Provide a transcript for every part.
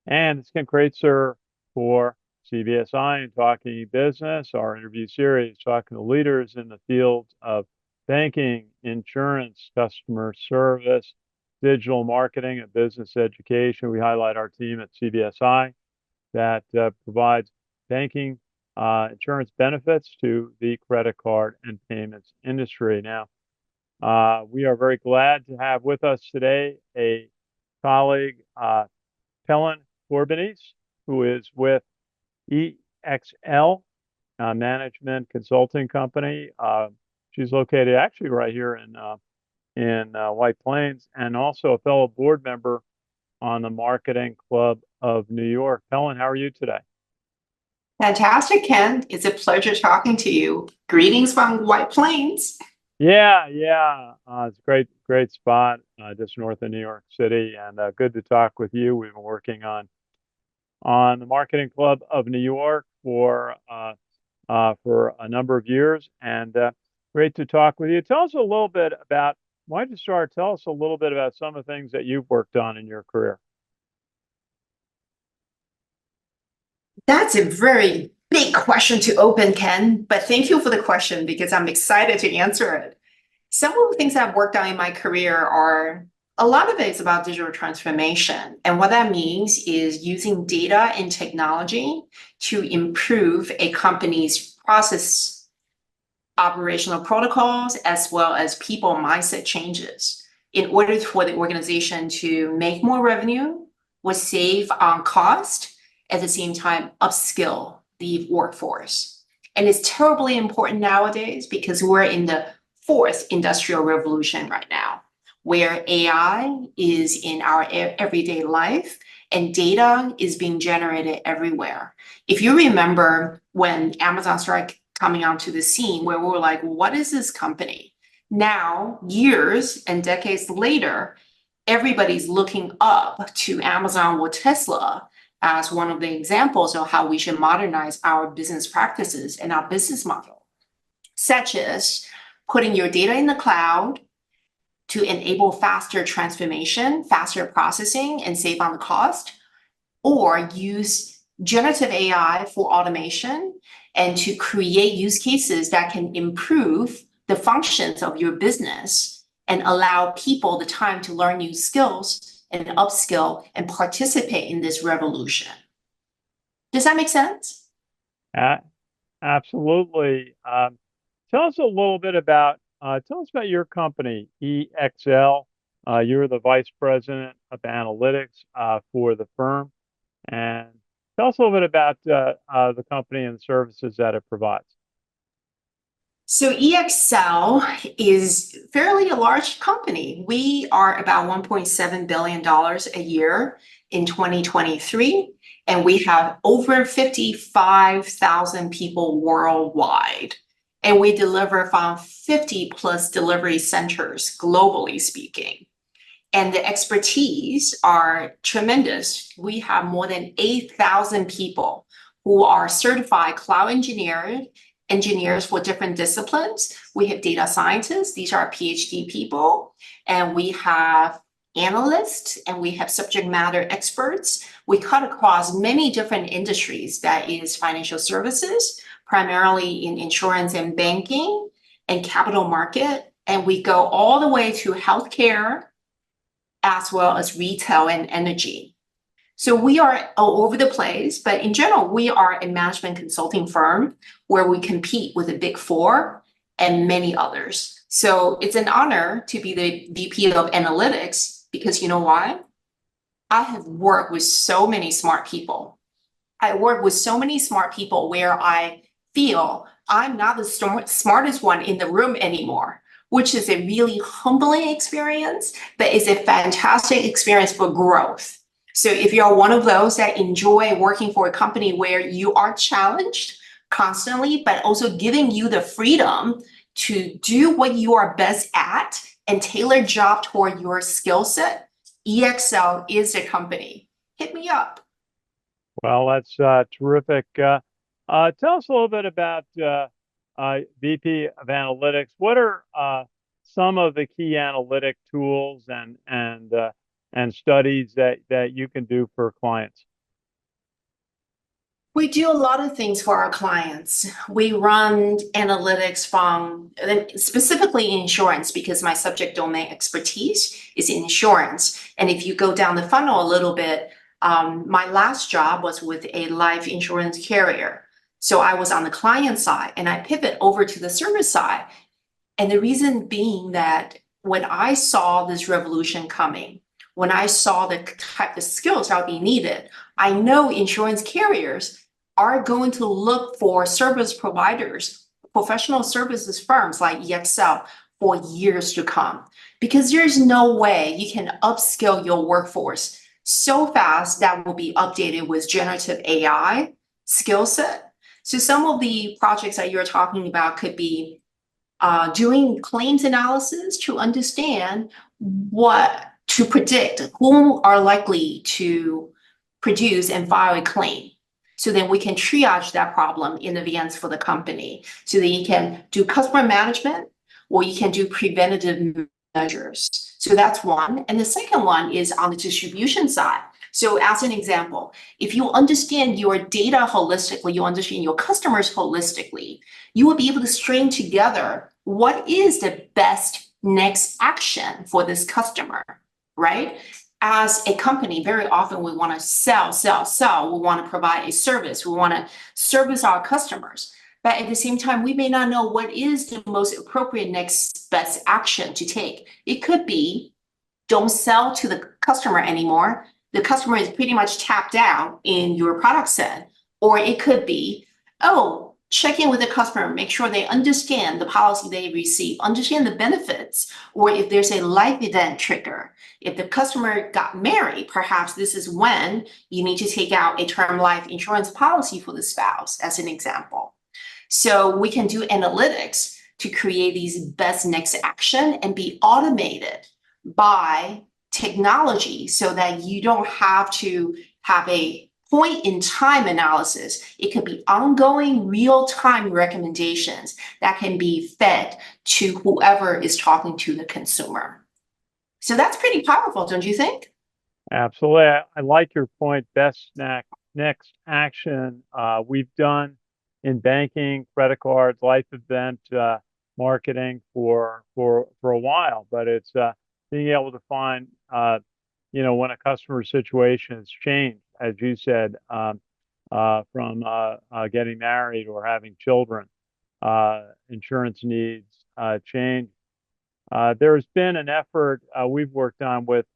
And it's Ken Kraetzer for CBSI and Talking Business, our interview series, talking to leaders in the field of banking, insurance, customer service, digital marketing, and business education. We highlight our team at CBSI that provides banking insurance benefits to the credit card and payments industry. Now, we are very glad to have with us today a colleague, Peilin Corbanese, who is with EXL Management Consulting Company. She's located actually right here in White Plains, and also a fellow board member on the Marketing Club of New York. Peilin, how are you today? Fantastic, Ken. It's a pleasure talking to you. Greetings from White Plains. Yeah. It's a great spot just north of New York City, and good to talk with you. We've been working on the Marketing Club of New York for a number of years, and great to talk with you. Tell us a little bit about, why don't you start? Tell us a little bit about some of the things that you've worked on in your career. That's a very big question to open, Ken, but thank you for the question because I'm excited to answer it. Some of the things I've worked on in my career are a lot of it is about digital transformation. And what that means is using data and technology to improve a company's process, operational protocols, as well as people mindset changes in order for the organization to make more revenue, or save on cost, at the same time upskill the workforce. And it's terribly important nowadays because we're in the fourth industrial revolution right now, where AI is in our everyday life and data is being generated everywhere. If you remember when Amazon started coming onto the scene, where we were like, what is this company? Now, years and decades later, everybody's looking up to Amazon or Tesla as one of the examples of how we should modernize our business practices and our business model, such as putting your data in the cloud to enable faster transformation, faster processing, and save on the cost, or use generative AI for automation and to create use cases that can improve the functions of your business and allow people the time to learn new skills and upskill and participate in this revolution. Does that make sense? Uh, Absolutely. Tell us a little bit about, tell us about your company, EXL. You're the vice president of analytics for the firm, and tell us a little bit about the company and the services that it provides. So EXL is fairly a large company. We are about $1.7 billion a year in 2023, and we have over 55,000 people worldwide. And we deliver from 50 plus delivery centers, globally speaking. And the expertise are tremendous. We have more than 8,000 people who are certified cloud engineers for different disciplines. We have data scientists, these are PhD people, and we have analysts, and we have subject matter experts. We cut across many different industries, that is financial services, primarily in insurance and banking and capital market. And we go all the way to healthcare, as well as retail and energy. So we are all over the place, but in general, we are a management consulting firm where we compete with the Big Four and many others. So it's an honor to be the VP of analytics, because you know why? I have worked with so many smart people. I work with so many smart people where I feel I'm not the smartest one in the room anymore, which is a really humbling experience, but it's a fantastic experience for growth. So if you're one of those that enjoy working for a company where you are challenged constantly, but also giving you the freedom to do what you are best at and tailor job toward your skill set, EXL is the company. Hit me up. Well, that's terrific. Tell us a little bit about VP of Analytics. What are some of the key analytic tools and studies that you can do for clients? We do a lot of things for our clients. We run analytics from specifically insurance because my subject domain expertise is in insurance. And if you go down the funnel a little bit, my last job was with a life insurance carrier. So I was on the client side and I pivot over to the service side. And the reason being that when I saw this revolution coming, when I saw the type of skills that would be needed, I know insurance carriers are going to look for service providers, professional services firms like EXL for years to come. Because there's no way you can upskill your workforce so fast that will be updated with generative AI skill set. So some of the projects that you're talking about could be doing claims analysis to understand to predict who are likely to produce and file a claim. So then we can triage that problem in advance for the company. So that you can do customer management or you can do preventative measures. So that's one. And the second one is on the distribution side. So as an example, if you understand your data holistically, you understand your customers holistically, you will be able to string together what is the best next action for this customer, right? As a company, very often we want to sell. We want to provide a service. We want to service our customers. But at the same time, we may not know what is the most appropriate next best action to take. It could be don't sell to the customer anymore. The customer is pretty much tapped out in your product set. Or it could be, oh, check in with the customer, make sure they understand the policy they receive, understand the benefits, or if there's a life event trigger. If the customer got married, perhaps this is when you need to take out a term life insurance policy for the spouse, as an example. So we can do analytics to create these best next action and be automated by technology so that you don't have to have a point in time analysis. It could be ongoing real-time recommendations that can be fed to whoever is talking to the consumer. So that's pretty powerful, don't you think? Absolutely. I like your point, best next action. We've done in banking, credit cards, life event marketing for a while, but it's being able to find when a customer situation has changed, as you said, from getting married or having children, insurance needs change. There's been an effort we've worked on with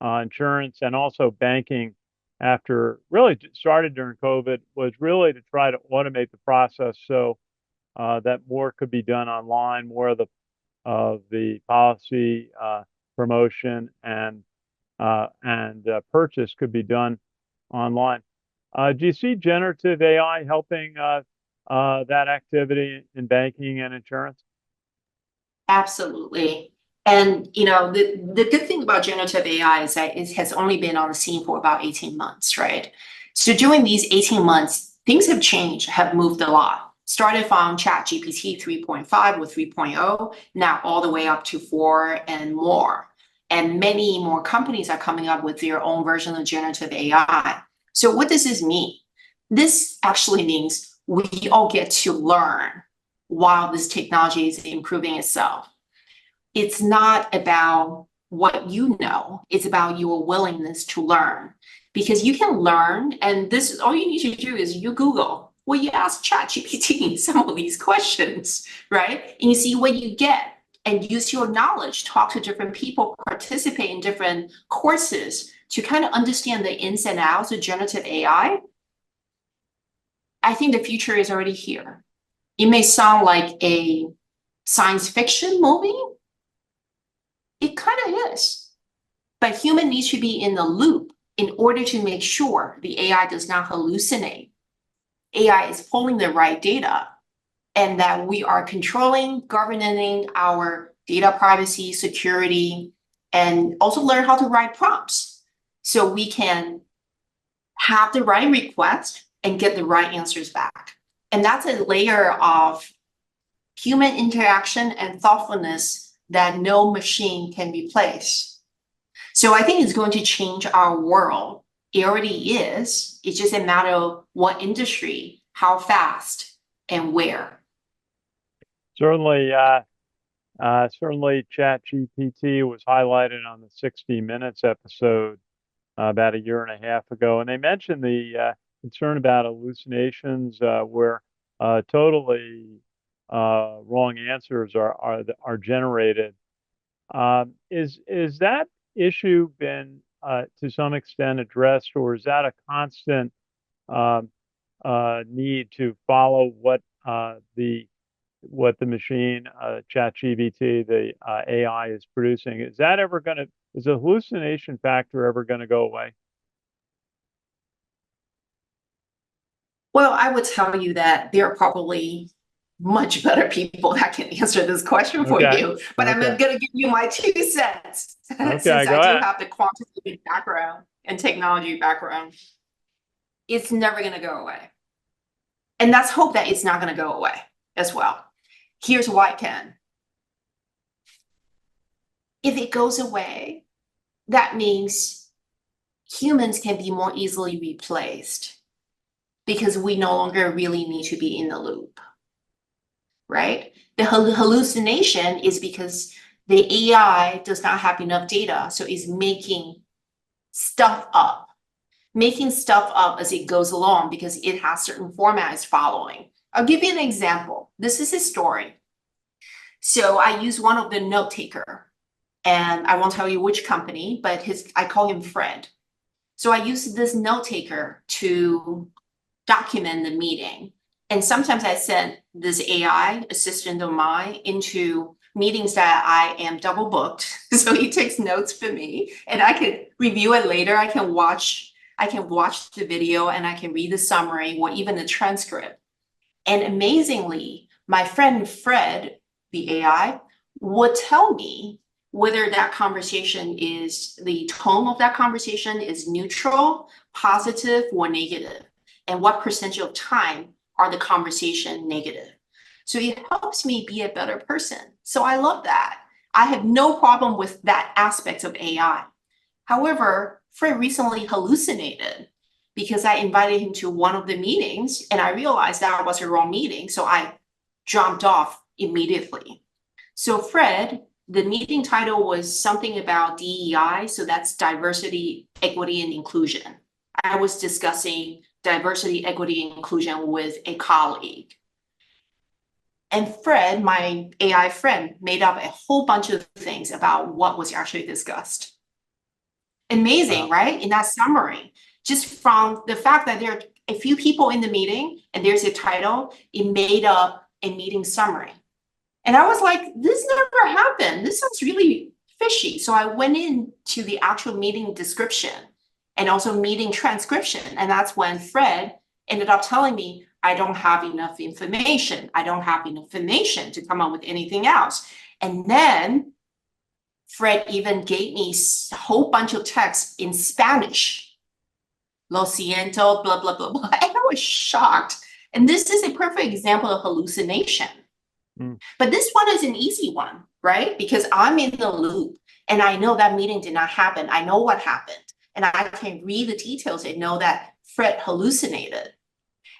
insurance and also banking after really started during COVID was really to try to automate the process so that more could be done online, more of the policy promotion and purchase could be done online. Do you see generative AI helping that activity in banking and insurance? Absolutely. And the good thing about generative AI is that it has only been on the scene for about 18 months, right? So during these 18 months, things have changed, have moved a lot. Started from ChatGPT 3.5 or 3.0, now all the way up to 4 and more. And many more companies are coming up with their own version of generative AI. So what does this mean? This actually means we all get to learn while this technology is improving itself. It's not about what you know, it's about your willingness to learn. Because you can learn, and this all you need to do is you Google, well, you ask ChatGPT some of these questions, right? And you see what you get and use your knowledge, talk to different people, participate in different courses to kind of understand the ins and outs of generative AI. I think the future is already here. It may sound like a science fiction movie. It kind of is. But human needs to be in the loop in order to make sure the AI does not hallucinate. AI is pulling the right data and that we are controlling, governing our data privacy, security, and also learn how to write prompts so we can have the right request and get the right answers back. And that's a layer of human interaction and thoughtfulness that no machine can replace. So I think it's going to change our world It already is. It's just a matter of what industry, how fast, and where. Certainly, certainly ChatGPT was highlighted on the 60 Minutes episode about a year and a half ago, and they mentioned the concern about hallucinations, where totally wrong answers are generated. Is that issue been to some extent addressed, or is that a constant um, need to follow what the machine, ChatGPT, the AI is producing? Is the hallucination factor ever going to go away? Well, I would tell you that there are probably much better people that can answer this question for Okay. you, but I'm Okay. going to give you my 2 cents since Okay. I Go do ahead. have the quantitative background and technology background. It's never going to go away. And let's hope that it's not going to go away as well. Here's why, Ken. If it goes away, that means humans can be more easily replaced because we no longer really need to be in the loop, right? The hallucination is because the AI does not have enough data, so it's stuff up, making stuff up as it goes along because it has certain formats following. I'll give you an example. This is his story. So I use one of the note taker, and I won't tell you which company, but I call him Fred. So I use this note taker to document the meeting. And sometimes I send this AI assistant of mine into meetings that I am double booked. So he takes notes for me and I can review it later. I can watch the video and I can read the summary or even the transcript. And amazingly, my friend Fred, the AI, would tell me whether the tone of that conversation is neutral, positive, or negative, and what percentage of time are the conversation negative. So it helps me be a better person. So I love that. I have no problem with that aspect of AI. However, Fred recently hallucinated because I invited him to one of the meetings and I realized that was a wrong meeting. So I jumped off immediately. So Fred, the meeting title was something about DEI. So that's diversity, equity, and inclusion. I was discussing diversity, equity, and inclusion with a colleague. And Fred, my AI friend, made up a whole bunch of things about what was actually discussed. Amazing, Wow. right? In that summary, just from the fact that there are a few people in the meeting and there's a title, it made up a meeting summary. And I was like, this never happened. This sounds really fishy. So I went into the actual meeting description and also meeting transcription. And that's when Fred ended up telling me, I don't have enough information. I don't have enough information to come up with anything else. And then Fred even gave me a whole bunch of text in Spanish. Lo siento, blah, blah, blah, blah. And I was shocked. And this is a perfect example of hallucination. Mm. But this one is an easy one, right? Because I'm in the loop and I know that meeting did not happen. I know what happened. And I can read the details and know that Fred hallucinated.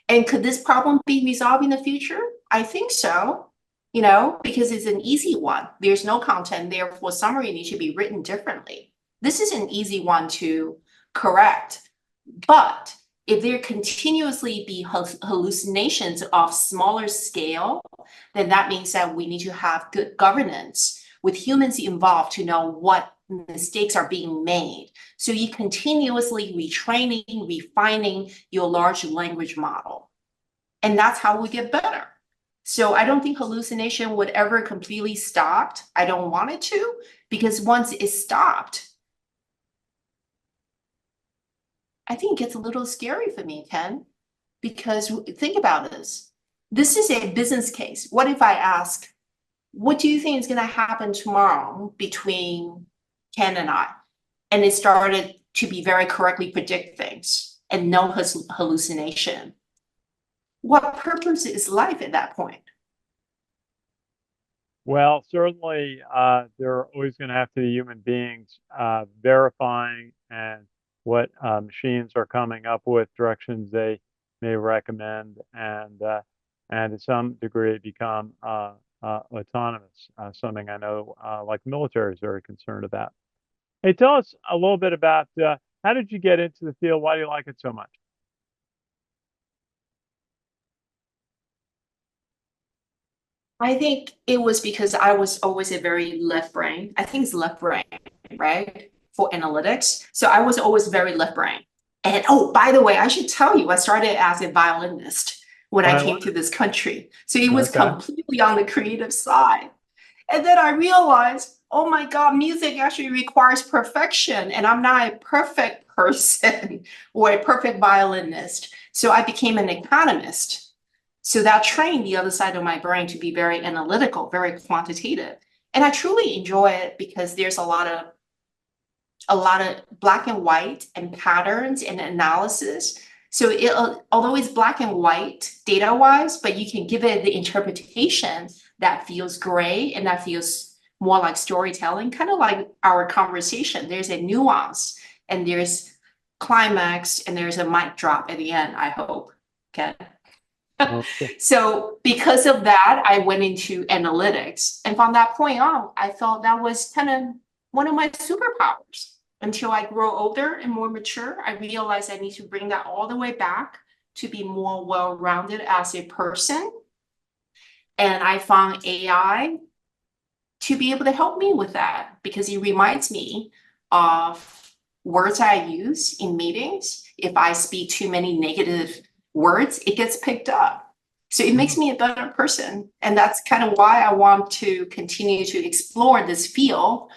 And could this problem be resolved in the future? I think so, because it's an easy one. There's no content, therefore summary needs to be written differently. This is an easy one to correct. But if there continuously be hallucinations of smaller scale, then that means that we need to have good governance with humans involved to know what mistakes are being made. So you continuously retraining, refining your large language model. And that's how we get better. So I don't think hallucination would ever completely stop. I don't want it to, because once it's stopped, I think it gets a little scary for me, Ken, because think about this. This is a business case. What if I ask, what do you think is going to happen tomorrow between Ken and I? And it started to be very correctly predict things and no hallucination. What purpose is life at that point? Well, certainly, there are always going to have to be human beings verifying and what machines are coming up with, directions they may recommend, and to some degree become autonomous, something I know like the military is very concerned about. Hey, tell us a little bit about how did you get into the field? Why do you like it so much? I think it was because I was always a very left brain. I think it's left brain, right? For analytics. So I was always very left brain. And oh, by the way, I should tell you, I started as a violinist when I came to Violin. this country. So it was Okay. completely on the creative side. And then I realized, oh my God, music actually requires perfection. And I'm not a perfect person or a perfect violinist. So I became an economist. So that trained the other side of my brain to be very analytical, very quantitative. And I truly enjoy it because there's a lot of black and white and patterns and analysis. So although it's black and white data wise, but you can give it the interpretation that feels gray and that feels more like storytelling, kind of like our conversation. There's a nuance and there's climax and there's a mic drop at the end, I hope. Okay. Okay. So because of that, I went into analytics. And from that point on, I felt that was kind of one of my superpowers. Until I grow older and more mature, I realized I need to bring that all the way back to be more well-rounded as a person. And I found AI to be able to help me with that because it reminds me of words I use in meetings. If I speak too many negative words, it gets picked up. So it makes me a better person. And that's kind of why I want to continue to explore this field.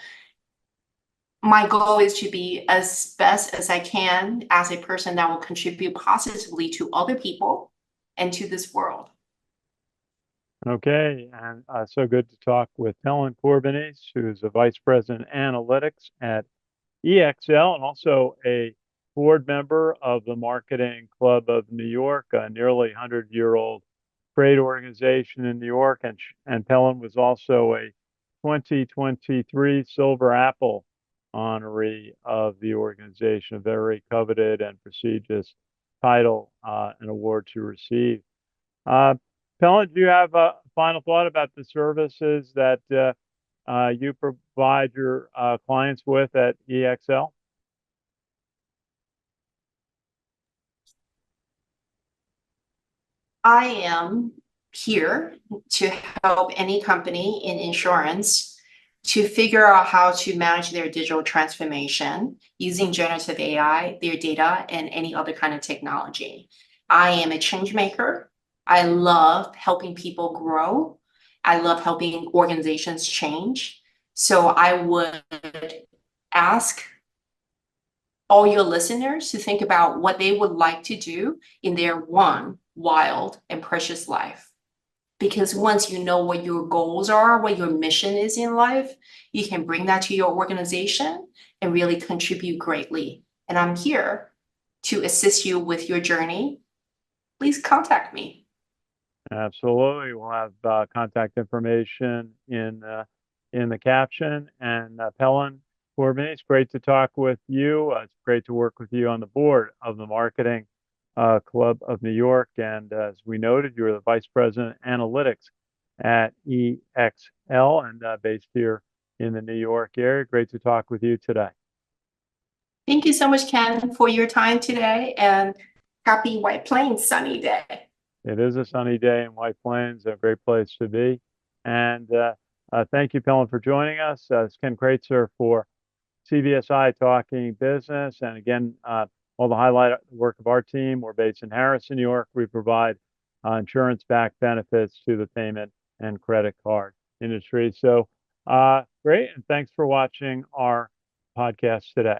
My goal is to be as best as I can as a person that will contribute positively to other people and to this world. Okay, and so good to talk with Peilin Corbanese, who's a vice president analytics at EXL and also a board member of the Marketing Club of New York, a nearly 100-year-old trade organization in New York. And Peilin was also a 2023 Silver Apple honoree of the organization, a very coveted and prestigious title and award to receive. Uh, Pellet, do you have a final thought about the services that you provide your clients with at EXL? I am here to help any company in insurance to figure out how to manage their digital transformation using generative AI, their data, and any other kind of technology. I am a change maker. I love helping people grow. I love helping organizations change. So I would ask all your listeners to think about what they would like to do in their one wild and precious life. Because once you know what your goals are, what your mission is in life, you can bring that to your organization and really contribute greatly. And I'm here to assist you with your journey. Please contact me. Absolutely. We'll have contact information in the caption. And Pelin, for me, it's great to talk with you. It's great to work with you on the board of the Marketing Club of New York. And as we noted, you're the Vice President Analytics at EXL and based here in the New York area. Great to talk with you today. Thank you so much, Ken, for your time today and happy White Plains sunny day. It is a sunny day in White Plains, a great place to be. And thank you, Pelin, for joining us. It's Ken Kraetzer for cbsi Talking Business. And again, all the highlight work of our team. We're based in Harrison, New York. We provide insurance-backed benefits to the payment and credit card industry. So great, and thanks for watching our podcast today.